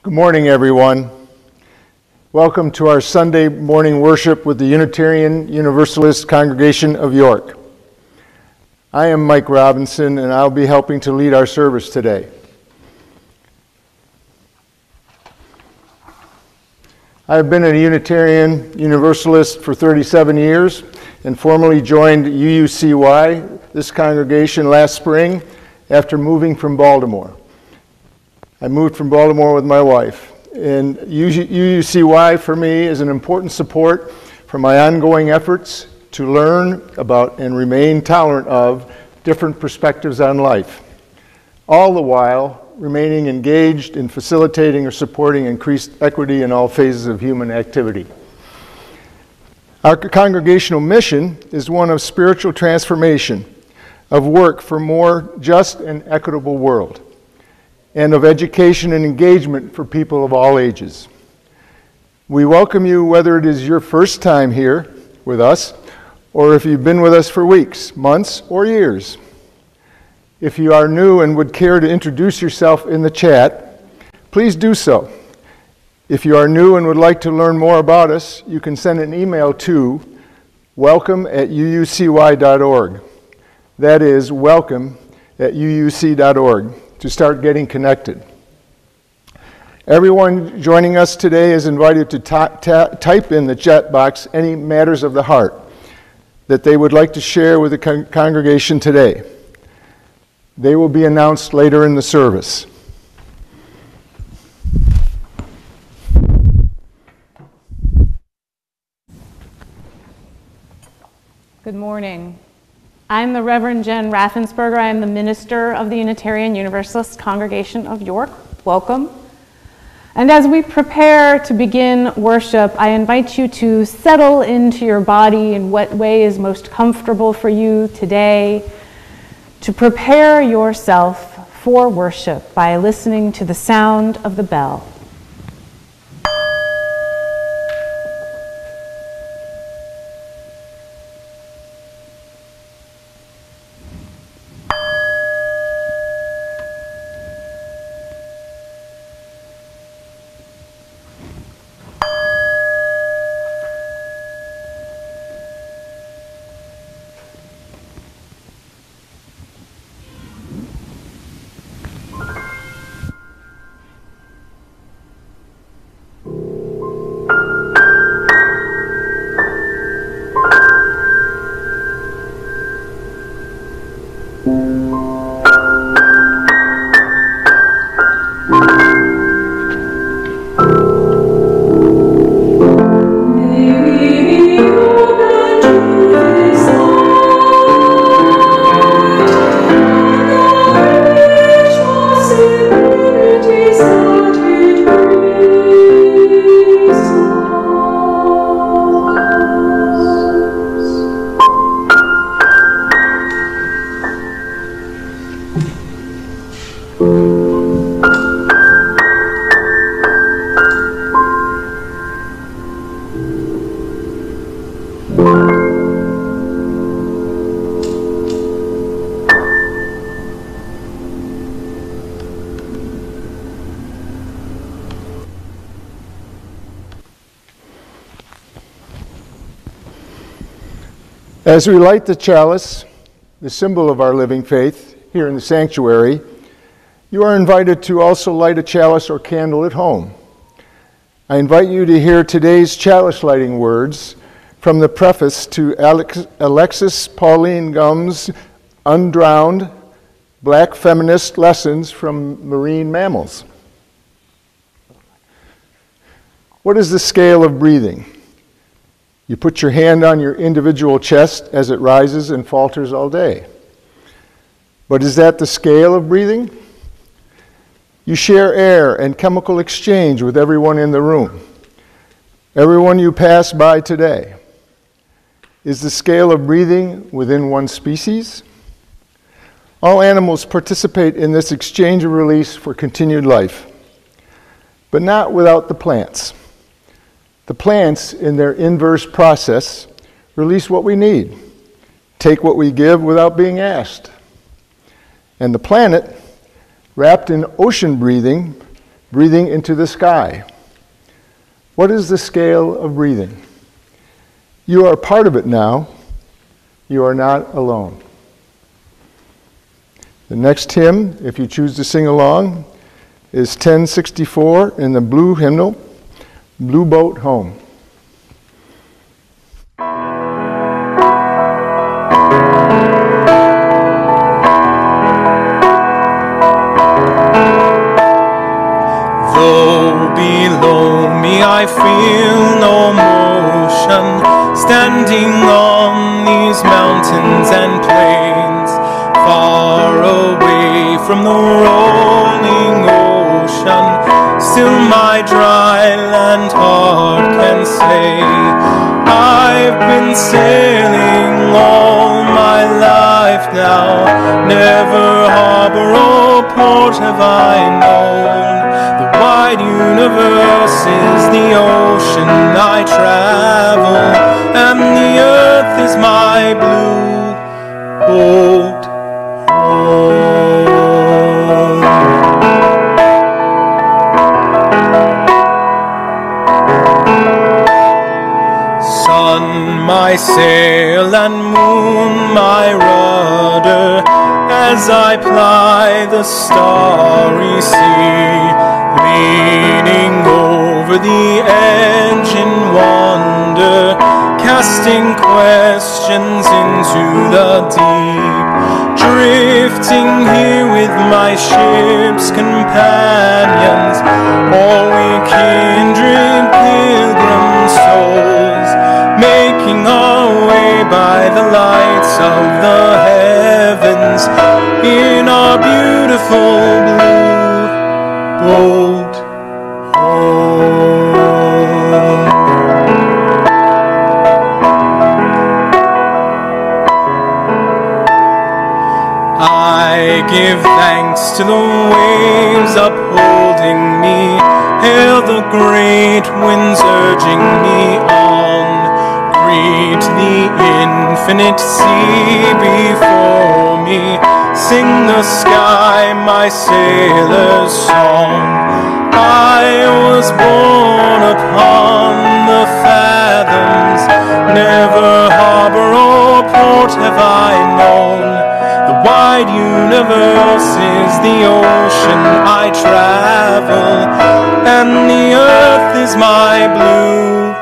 Good morning, everyone. Welcome to our Sunday morning worship with the Unitarian Universalist Congregation of York. I am Mike Robinson, and I'll be helping to lead our service today. I have been a Unitarian Universalist for 37 years and formally joined UUCY, this congregation, last spring after moving from Baltimore. I moved from Baltimore with my wife, and UUCY for me is an important support for my ongoing efforts to learn about and remain tolerant of different perspectives on life, all the while remaining engaged in facilitating or supporting increased equity in all phases of human activity. Our congregational mission is one of spiritual transformation, of work for a more just and equitable world, and of education and engagement for people of all ages. We welcome you whether it is your first time here with us, or if you've been with us for weeks, months, or years. If you are new and would care to introduce yourself in the chat, please do so. If you are new and would like to learn more about us, you can send an email to welcome@uucy.org. That is welcome@uuc.org. to start getting connected. Everyone joining us today is invited to type in the chat box any matters of the heart that they would like to share with the congregation today. They will be announced later in the service. Good morning. I'm the Reverend Jen Raffensperger. I am the minister of the Unitarian Universalist Congregation of York. Welcome. And as we prepare to begin worship, I invite you to settle into your body in what way is most comfortable for you today, to prepare yourself for worship by listening to the sound of the bell. As we light the chalice, the symbol of our living faith, here in the sanctuary, you are invited to also light a chalice or candle at home. I invite you to hear today's chalice lighting words from the preface to Alexis Pauline Gumb's Undrowned Black Feminist Lessons from Marine Mammals. What is the scale of breathing? You put your hand on your individual chest as it rises and falters all day. But is that the scale of breathing? You share air and chemical exchange with everyone in the room, everyone you pass by today. Is the scale of breathing within one species? All animals participate in this exchange of release for continued life, but not without the plants. The plants, in their inverse process, release what we need, take what we give without being asked. And the planet, wrapped in ocean breathing, breathing into the sky. What is the scale of breathing? You are part of it now. You are not alone. The next hymn, if you choose to sing along, is 1064 in the blue hymnal, Blue Boat Home. Though below me I feel no motion, standing on these mountains and plains, far away from the rolling ocean, still my dry land heart can say, I've been sailing all my life now, never harbor or port have I known. The wide universe is the ocean I travel, and the earth is my blue boat home. Sun, my sail, and moon, my rudder, as I ply the starry sea, leaning over the edge in wonder, casting questions into the deep, drifting here with my ship's companions, all we kindred pilgrim souls, making our way by the lights of the heavens in our beautiful blue boat home. I give thanks to the waves upholding me, hail the great winds urging me on, greet the infinite sea before me, sing the sky my sailor's song. I was born upon the fathoms, never harbor or port have I known. The wide universe is the ocean I travel, and the earth is my blue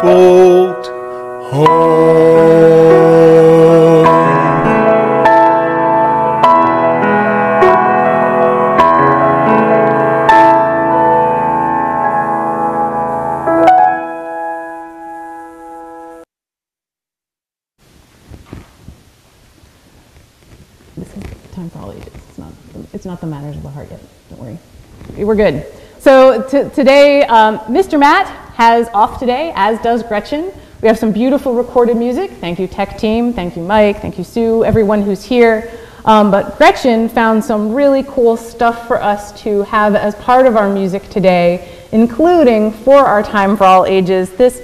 boat home. It's not the matters of the heart yet, don't worry. We're good. So today, Mr. Matt has off today, as does Gretchen. We have some beautiful recorded music. Thank you, tech team. Thank you, Mike. Thank you, Sue, everyone who's here. But Gretchen found some really cool stuff for us to have as part of our music today, including, for our Time for All Ages, this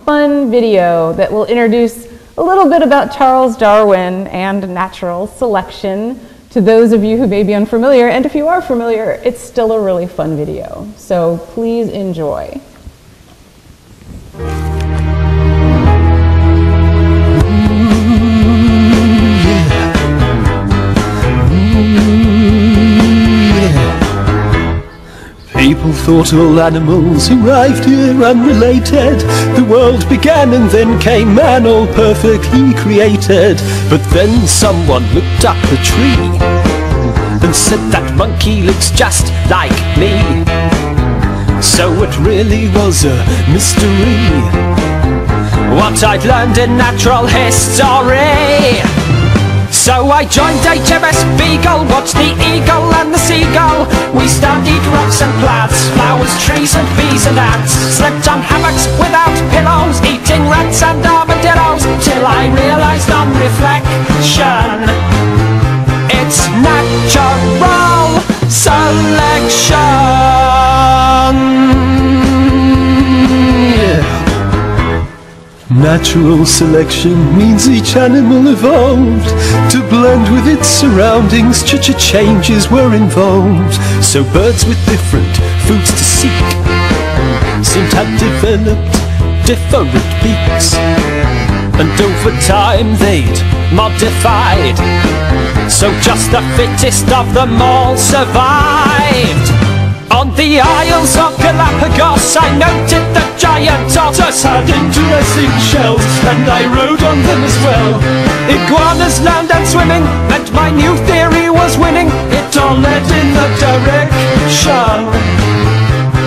fun video that will introduce a little bit about Charles Darwin and natural selection to those of you who may be unfamiliar, and if you are familiar, it's still a really fun video. So please enjoy. People thought all animals arrived here unrelated. The world began and then came man, all perfectly created. But then someone looked up the tree and said that monkey looks just like me. So it really was a mystery what I'd learned in natural history. So I joined HMS Beagle, watched the eagle and the seagull. We studied rocks and plants, flowers, trees and bees and ants. Slept on hammocks without pillows, eating rats and armadillos, till I realized on reflection, it's natural selection. Natural selection means each animal evolved to blend with its surroundings. Changes were involved. So birds with different foods to seek seem to have developed different peaks, and over time they'd modified, so just the fittest of them all survived. On the Isles of Galapagos I noted that giant otters had interesting shells, and I rode on them as well. Iguanas land and swimming, and my new theory was winning. It all led in the direction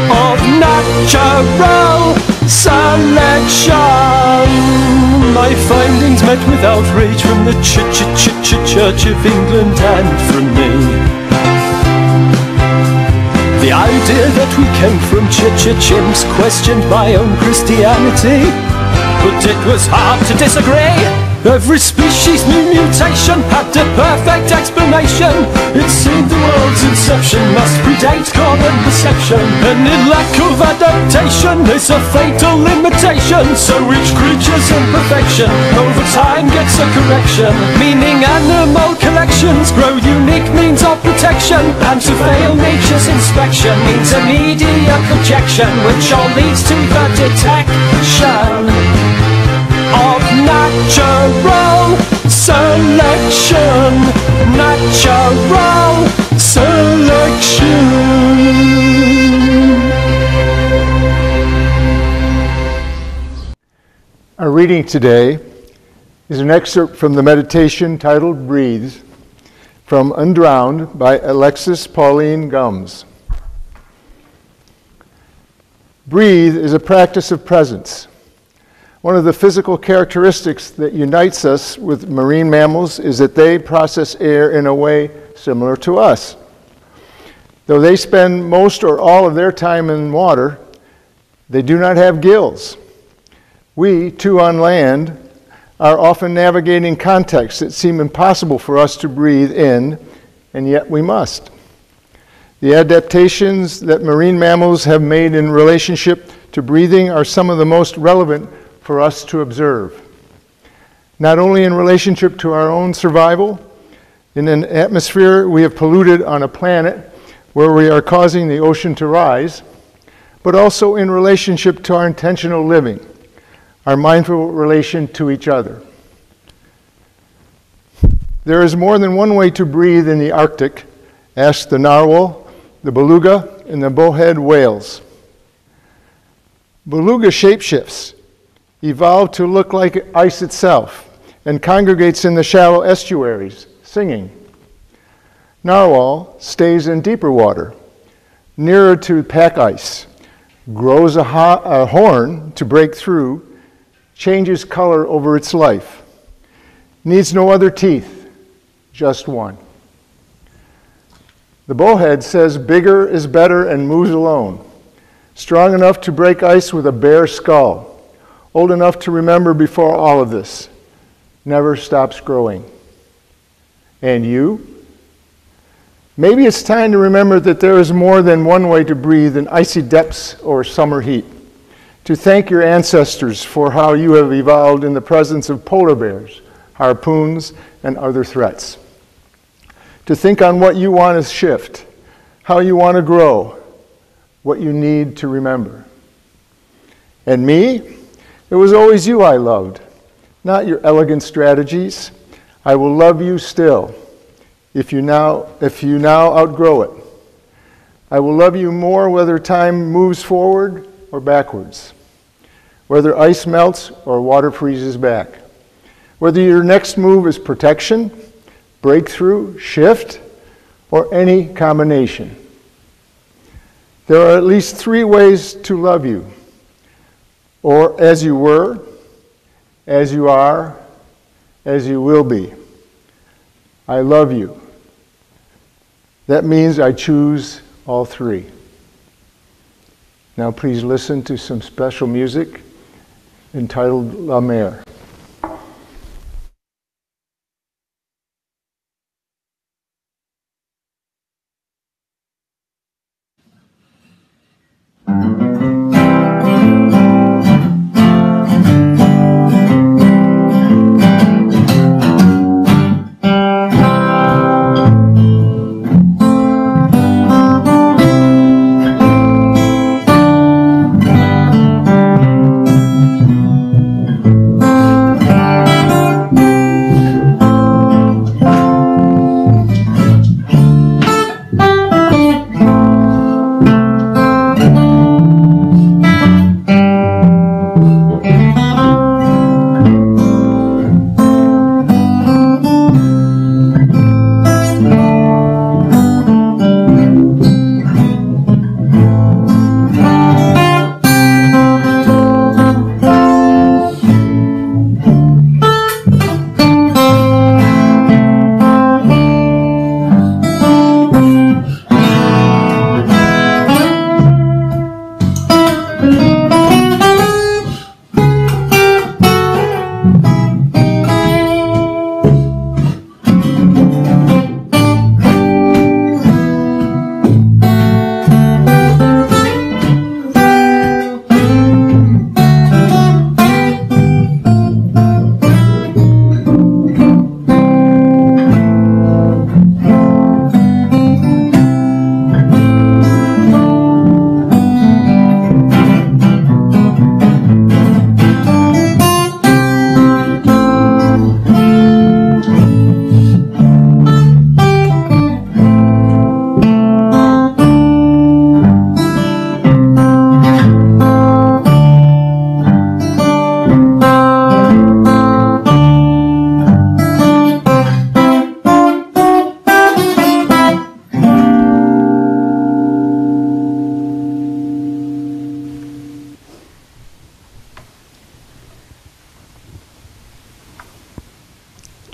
of natural selection. My findings met with outrage from the Church of England and from me. The idea that we came from chimps questioned my own Christianity, but it was hard to disagree. Every species' new mutation had a perfect explanation. It seemed the world's inception must predate common perception, and in lack of adaptation is a fatal limitation. So each creature's imperfection over time gets a correction, meaning animal collections grow unique means of protection, and to fail nature's inspection means immediate projection, which all leads to the detection of natural selection. Natural selection. Our reading today is an excerpt from the meditation titled Breathe, from Undrowned by Alexis Pauline Gumbs. Breathe is a practice of presence. One of the physical characteristics that unites us with marine mammals is that they process air in a way similar to us. Though they spend most or all of their time in water, they do not have gills. We, too, on land, are often navigating contexts that seem impossible for us to breathe in, and yet we must. The adaptations that marine mammals have made in relationship to breathing are some of the most relevant for us to observe. Not only in relationship to our own survival, in an atmosphere we have polluted on a planet where we are causing the ocean to rise, but also in relationship to our intentional living, our mindful relation to each other. There is more than one way to breathe in the Arctic, ask the narwhal, the beluga, and the bowhead whales. Beluga shapeshifts, evolved to look like ice itself, and congregates in the shallow estuaries, singing. Narwhal stays in deeper water, nearer to pack ice, grows a horn to break through, changes color over its life, needs no other teeth, just one. The bowhead says bigger is better and moves alone, strong enough to break ice with a bare skull, old enough to remember before all of this, never stops growing. And you? Maybe it's time to remember that there is more than one way to breathe in icy depths or summer heat. To thank your ancestors for how you have evolved in the presence of polar bears, harpoons, and other threats. To think on what you want to shift, how you want to grow, what you need to remember. And me? It was always you I loved, not your elegant strategies. I will love you still, if you now outgrow it. I will love you more whether time moves forward or backwards, whether ice melts or water freezes back, whether your next move is protection, breakthrough, shift, or any combination. There are at least 3 ways to love you. Or as you were, as you are, as you will be. I love you. That means I choose all 3. Now please listen to some special music entitled La Mer.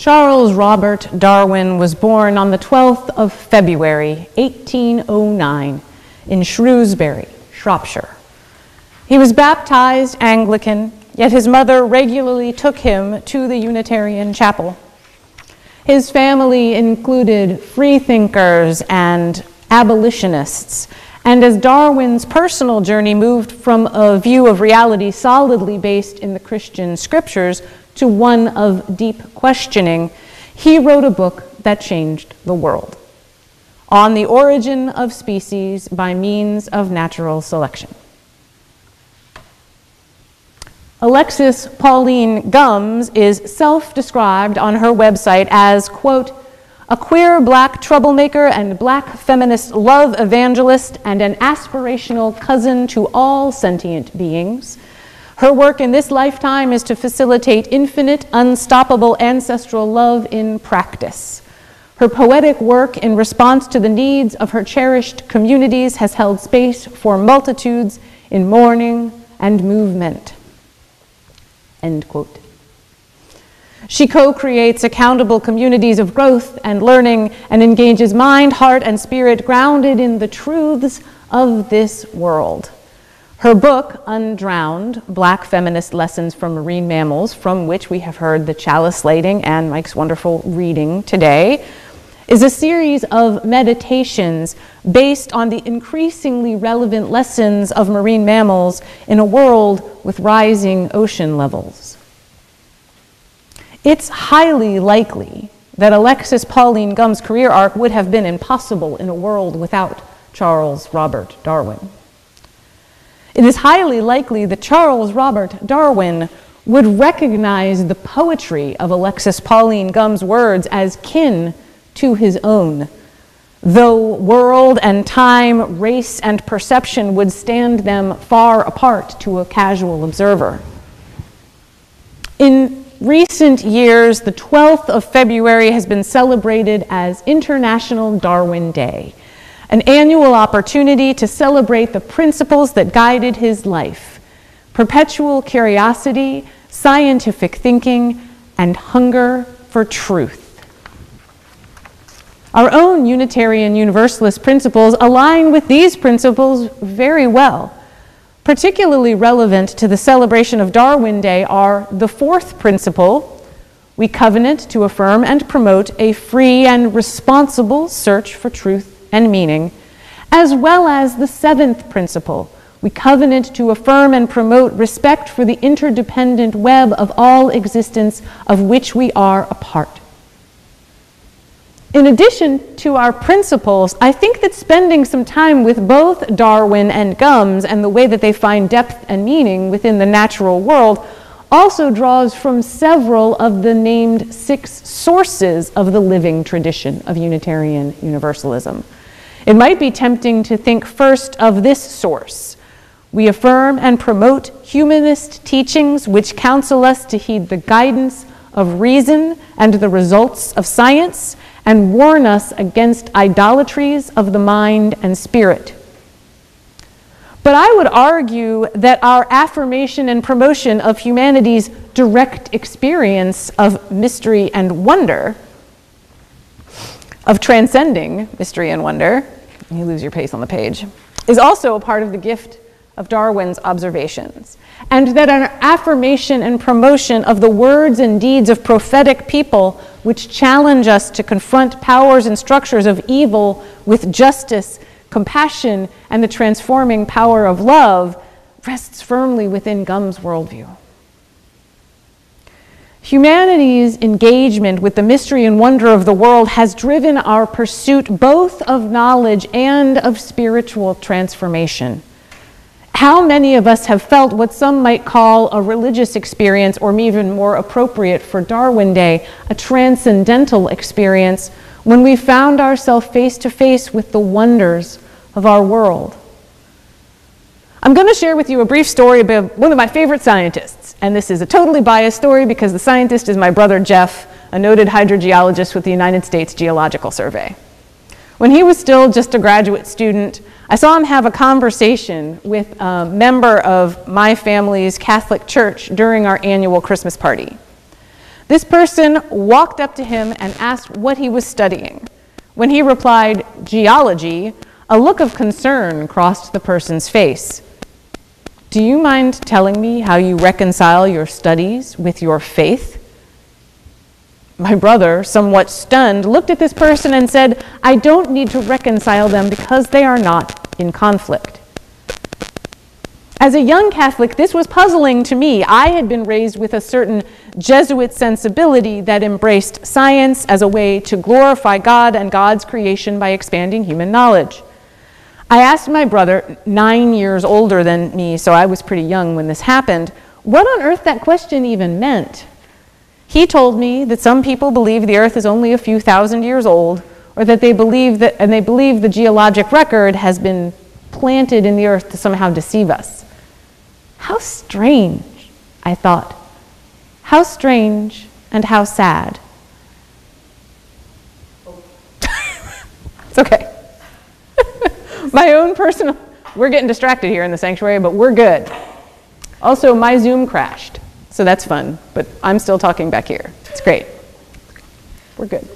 Charles Robert Darwin was born on the 12th of February, 1809, in Shrewsbury, Shropshire. He was baptized Anglican, yet his mother regularly took him to the Unitarian Chapel. His family included freethinkers and abolitionists, and as Darwin's personal journey moved from a view of reality solidly based in the Christian scriptures to one of deep questioning, he wrote a book that changed the world, On the Origin of Species by Means of Natural Selection. Alexis Pauline Gumbs is self-described on her website as, quote, a queer black troublemaker and black feminist love evangelist and an aspirational cousin to all sentient beings. Her work in this lifetime is to facilitate infinite, unstoppable ancestral love in practice. Her poetic work in response to the needs of her cherished communities has held space for multitudes in mourning and movement. End quote. She co-creates accountable communities of growth and learning and engages mind, heart, and spirit grounded in the truths of this world. Her book, Undrowned, Black Feminist Lessons from Marine Mammals, from which we have heard the chalice lighting and Mike's wonderful reading today, is a series of meditations based on the increasingly relevant lessons of marine mammals in a world with rising ocean levels. It's highly likely that Alexis Pauline Gumbs' career arc would have been impossible in a world without Charles Robert Darwin. It is highly likely that Charles Robert Darwin would recognize the poetry of Alexis Pauline Gumbs' words as kin to his own, though world and time, race and perception would stand them far apart to a casual observer. In recent years, the 12th of February has been celebrated as International Darwin Day, an annual opportunity to celebrate the principles that guided his life: perpetual curiosity, scientific thinking, and hunger for truth. Our own Unitarian Universalist principles align with these principles very well. Particularly relevant to the celebration of Darwin Day are the fourth principle: we covenant to affirm and promote a free and responsible search for truth and meaning, as well as the seventh principle: we covenant to affirm and promote respect for the interdependent web of all existence of which we are a part. In addition to our principles, I think that spending some time with both Darwin and Gumbs and the way that they find depth and meaning within the natural world also draws from several of the named 6 sources of the living tradition of Unitarian Universalism. It might be tempting to think first of this source: we affirm and promote humanist teachings which counsel us to heed the guidance of reason and the results of science, and warn us against idolatries of the mind and spirit. But I would argue that our affirmation and promotion of humanity's direct experience of mystery and wonder, of transcending mystery and wonder, you lose your pace on the page, is also a part of the gift of Darwin's observations, and that our affirmation and promotion of the words and deeds of prophetic people which challenge us to confront powers and structures of evil with justice, compassion, and the transforming power of love rests firmly within Gumbs' worldview. Humanity's engagement with the mystery and wonder of the world has driven our pursuit both of knowledge and of spiritual transformation. How many of us have felt what some might call a religious experience, or even more appropriate for Darwin Day, a transcendental experience, when we found ourselves face to face with the wonders of our world? I'm going to share with you a brief story about one of my favorite scientists, and this is a totally biased story because the scientist is my brother Jeff, a noted hydrogeologist with the United States Geological Survey. When he was still just a graduate student, I saw him have a conversation with a member of my family's Catholic church during our annual Christmas party. This person walked up to him and asked what he was studying. When he replied, "Geology," a look of concern crossed the person's face. "Do you mind telling me how you reconcile your studies with your faith?" My brother, somewhat stunned, looked at this person and said, "I don't need to reconcile them because they are not in conflict." As a young Catholic, this was puzzling to me. I had been raised with a certain Jesuit sensibility that embraced science as a way to glorify God and God's creation by expanding human knowledge. I asked my brother, 9 years older than me, so I was pretty young when this happened, what on earth that question even meant. He told me that some people believe the earth is only a few thousand years old, or that they believe the geologic record has been planted in the earth to somehow deceive us. How strange, I thought. How strange and how sad. It's okay. My own personal, we're getting distracted here in the sanctuary, but we're good. Also, my Zoom crashed, so that's fun, but I'm still talking back here. It's great. We're good.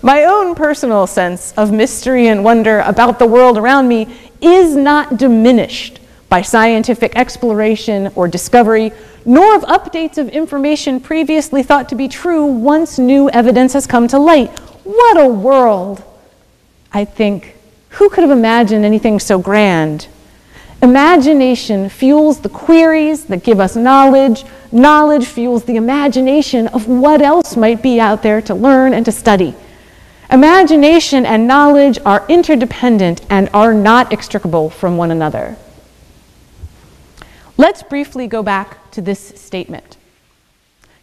My own personal sense of mystery and wonder about the world around me is not diminished by scientific exploration or discovery, nor of updates of information previously thought to be true once new evidence has come to light. What a world, I think. Who could have imagined anything so grand? Imagination fuels the queries that give us knowledge. Knowledge fuels the imagination of what else might be out there to learn and to study. Imagination and knowledge are interdependent and are not extricable from one another. Let's briefly go back to this statement.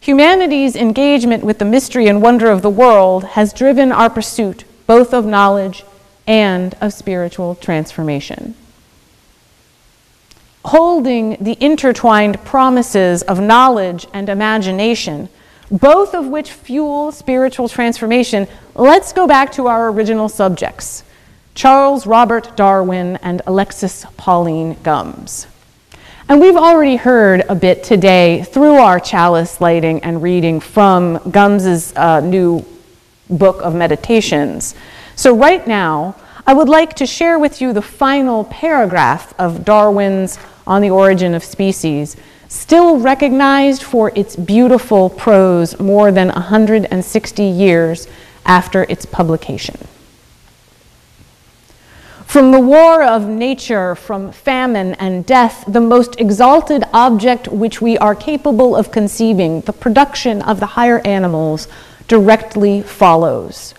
Humanity's engagement with the mystery and wonder of the world has driven our pursuit both of knowledge and of spiritual transformation. Holding the intertwined promises of knowledge and imagination, both of which fuel spiritual transformation, let's go back to our original subjects, Charles Robert Darwin and Alexis Pauline Gumbs. And we've already heard a bit today through our chalice lighting and reading from Gumbs's new book of meditations. So right now, I would like to share with you the final paragraph of Darwin's On the Origin of Species, still recognized for its beautiful prose more than 160 years after its publication. From the war of nature, from famine and death, the most exalted object which we are capable of conceiving, the production of the higher animals, directly follows.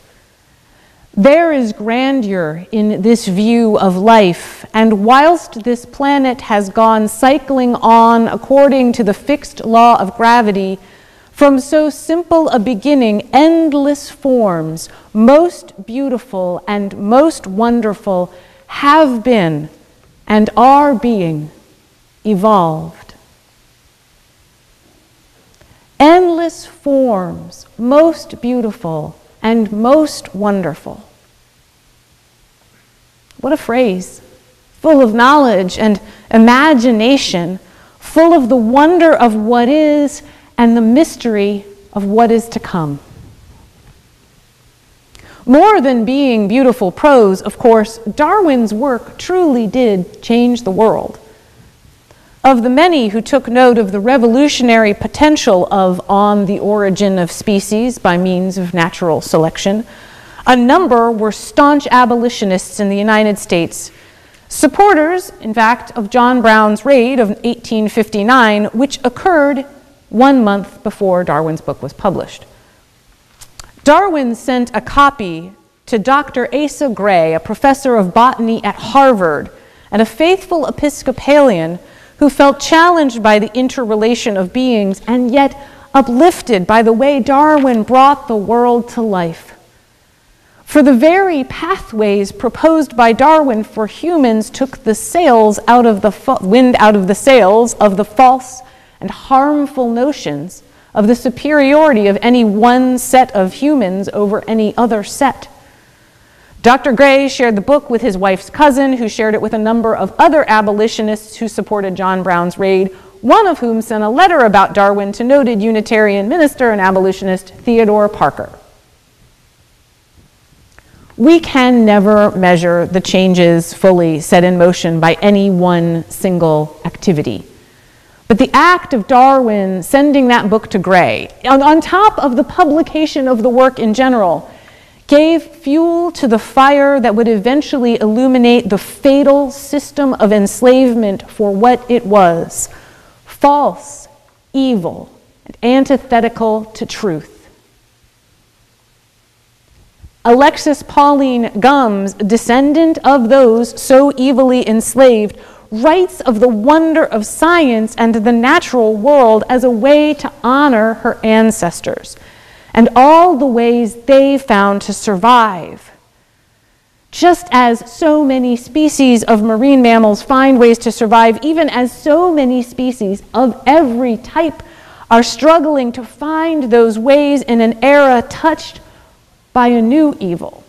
There is grandeur in this view of life, and whilst this planet has gone cycling on according to the fixed law of gravity, from so simple a beginning, endless forms, most beautiful and most wonderful, have been and are being evolved. Endless forms, most beautiful and most wonderful. What a phrase, full of knowledge and imagination, full of the wonder of what is and the mystery of what is to come. More than being beautiful prose, of course, Darwin's work truly did change the world. Of the many who took note of the revolutionary potential of On the Origin of Species by means of natural selection, a number were staunch abolitionists in the United States, supporters, in fact, of John Brown's raid of 1859, which occurred 1 month before Darwin's book was published. Darwin sent a copy to Dr. Asa Gray, a professor of botany at Harvard, and a faithful Episcopalian who felt challenged by the interrelation of beings and yet uplifted by the way Darwin brought the world to life. For the very pathways proposed by Darwin for humans took the sails out of the wind out of the sails of the false and harmful notions of the superiority of any one set of humans over any other set. Dr. Gray shared the book with his wife's cousin, who shared it with a number of other abolitionists who supported John Brown's raid, one of whom sent a letter about Darwin to noted Unitarian minister and abolitionist Theodore Parker. We can never measure the changes fully set in motion by any one single activity. But the act of Darwin sending that book to Gray, on top of the publication of the work in general, gave fuel to the fire that would eventually illuminate the fatal system of enslavement for what it was: false, evil, and antithetical to truth. Alexis Pauline Gumbs, descendant of those so evilly enslaved, writes of the wonder of science and the natural world as a way to honor her ancestors and all the ways they found to survive. Just as so many species of marine mammals find ways to survive, even as so many species of every type are struggling to find those ways in an era touched by a new evil: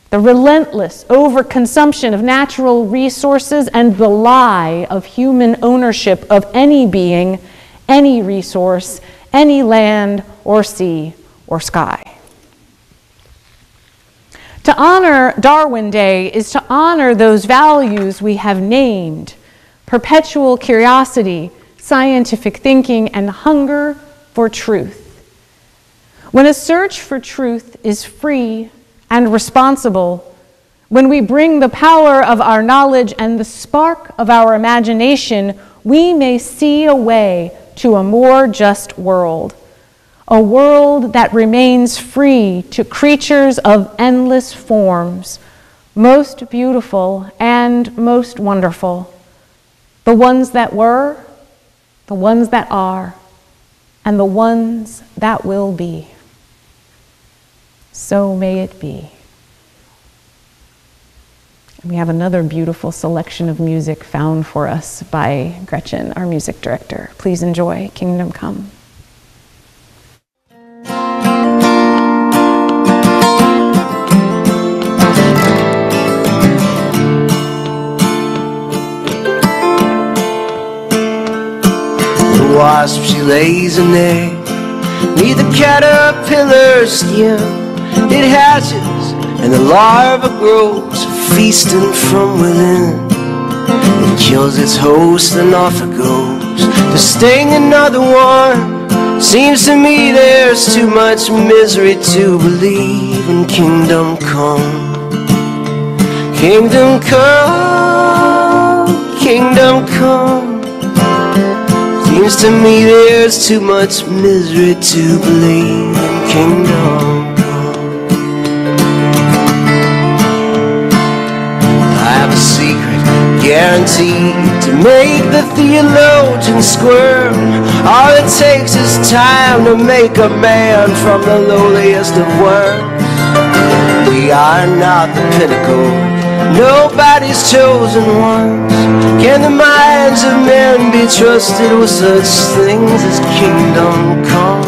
the relentless overconsumption of natural resources and the lie of human ownership of any being, any resource, any land or sea or sky. To honor Darwin Day is to honor those values we have named: perpetual curiosity, scientific thinking, and hunger for truth. When a search for truth is free and responsible, when we bring the power of our knowledge and the spark of our imagination, we may see a way to a more just world, a world that remains free to creatures of endless forms, most beautiful and most wonderful, the ones that were, the ones that are, and the ones that will be. So may it be. We have another beautiful selection of music found for us by Gretchen, our music director. Please enjoy Kingdom Come. The wasp, she lays an egg neath the caterpillar's skin. It hatches and the larva grows, feasting from within. It kills its host and off it goes to sting another one. Seems to me there's too much misery to believe in kingdom come. Kingdom come, kingdom come. Seems to me there's too much misery to believe in kingdom. Guaranteed to make the theologian squirm. All it takes is time to make a man from the lowliest of worms. We are not the pinnacle, nobody's chosen ones. Can the minds of men be trusted with such things as kingdom come?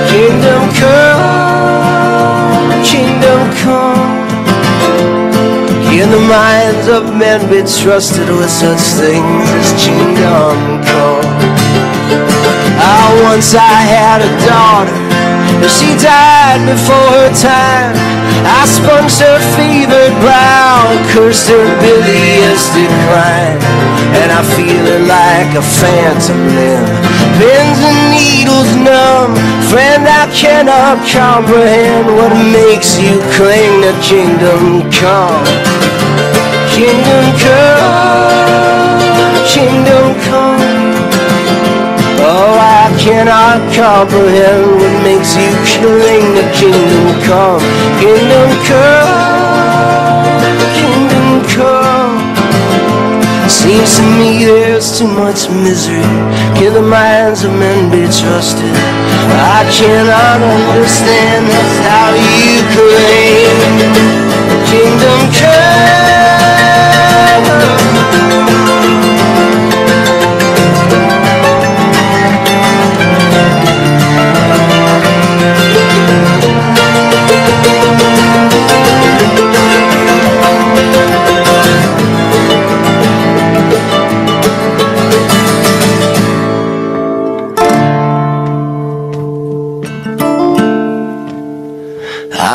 Kingdom come, kingdom come. Can the minds of men be trusted with such things as kingdom come? Once I had a daughter, but she died before her time. I sponged her fevered brow and cursed her bilious decline. And I feel it like a phantom limb, pins and needles numb. Friend, I cannot comprehend what makes you cling to kingdom come. Kingdom come, kingdom come. Oh, I cannot comprehend what makes you cling to kingdom come. Kingdom come, kingdom come. Seems to me there's too much misery. Can the minds of men be trusted? I cannot understand how you claim kingdom come.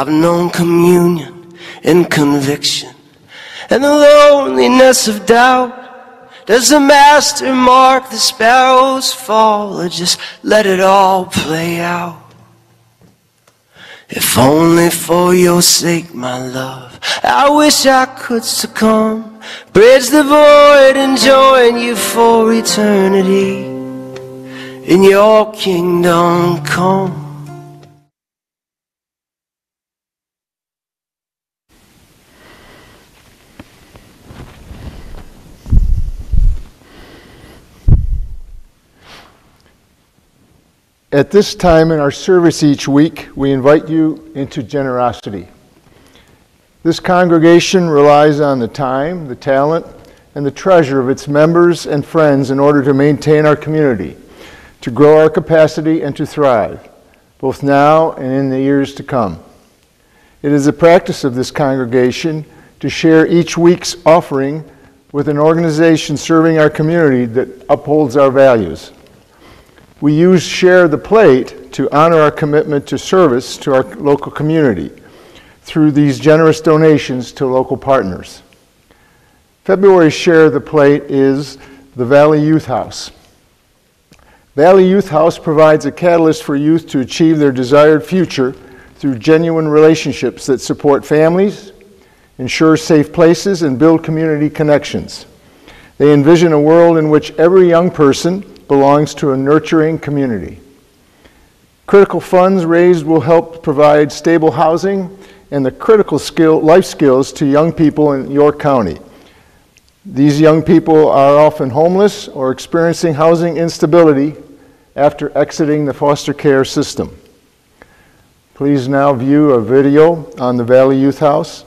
I've known communion and conviction and the loneliness of doubt. Does the master mark the sparrows fall, or just let it all play out? If only for your sake, my love, I wish I could succumb, bridge the void and join you for eternity. In your kingdom come. At this time in our service each week, we invite you into generosity. This congregation relies on the time, the talent, and the treasure of its members and friends in order to maintain our community, to grow our capacity, and to thrive, both now and in the years to come. It is a practice of this congregation to share each week's offering with an organization serving our community that upholds our values. We use Share the Plate to honor our commitment to service to our local community through these generous donations to local partners. February's Share the Plate is the Valley Youth House. Valley Youth House provides a catalyst for youth to achieve their desired future through genuine relationships that support families, ensure safe places, and build community connections. They envision a world in which every young person belongs to a nurturing community. Critical funds raised will help provide stable housing and the critical life skills to young people in York County. These young people are often homeless or experiencing housing instability after exiting the foster care system. Please now view a video on the Valley Youth House.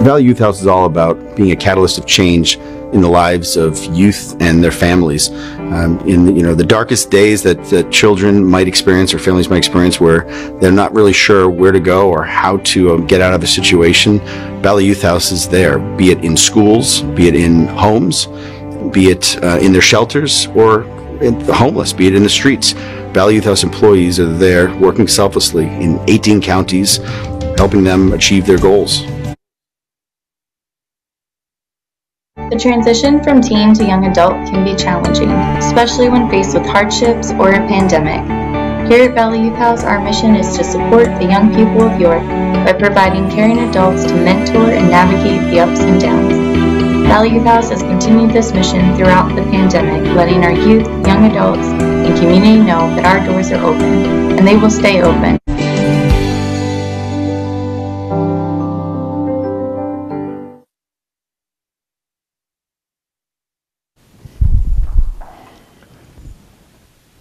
Valley Youth House is all about being a catalyst of change in the lives of youth and their families. In the darkest days that children might experience or families might experience, where they're not really sure where to go or how to get out of a situation, Valley Youth House is there, be it in schools, be it in homes, be it in their shelters, or in the homeless, be it in the streets. Valley Youth House employees are there working selflessly in 18 counties, helping them achieve their goals. The transition from teen to young adult can be challenging, especially when faced with hardships or a pandemic. Here at Valley Youth House, our mission is to support the young people of York by providing caring adults to mentor and navigate the ups and downs. Valley Youth House has continued this mission throughout the pandemic, letting our youth, young adults, and community know that our doors are open, and they will stay open.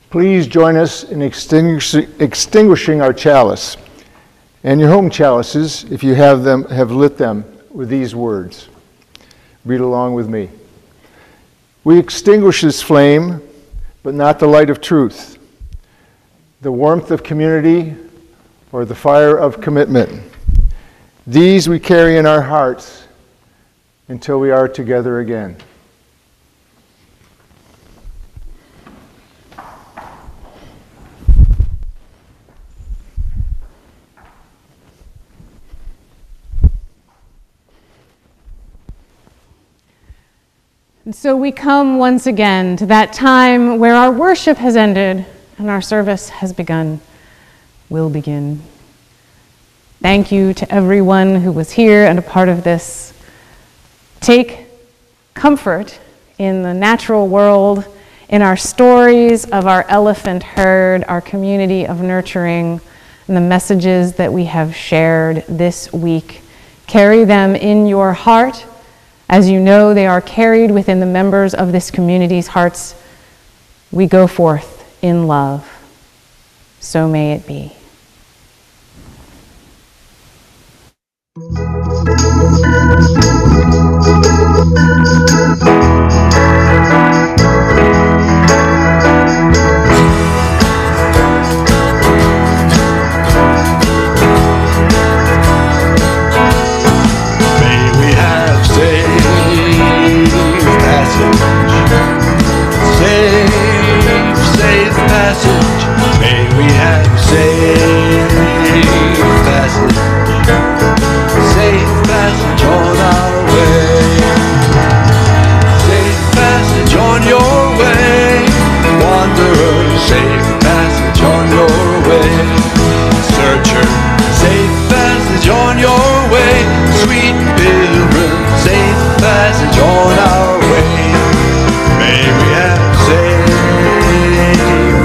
Please join us in extinguishing our chalice and your home chalices, if you have lit them with these words. Read along with me. We extinguish this flame, but not the light of truth, the warmth of community, or the fire of commitment. These we carry in our hearts until we are together again. And so we come once again to that time where our worship has ended and our service has begun, will begin. Thank you to everyone who was here and a part of this. Take comfort in the natural world, in our stories of our elephant herd, our community of nurturing, and the messages that we have shared this week. Carry them in your heart. As you know, they are carried within the members of this community's hearts. We go forth in love. So may it be. Safe Searcher, safe passage on your way. Sweet pilgrim, safe passage on our way. May we have safe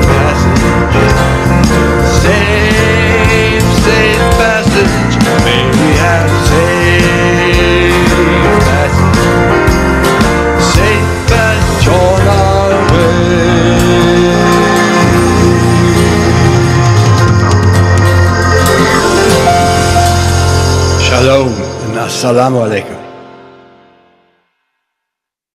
passage. Safe, safe passage. May we have safe passage. Safe passage on our way. Shalom and assalamu alaikum.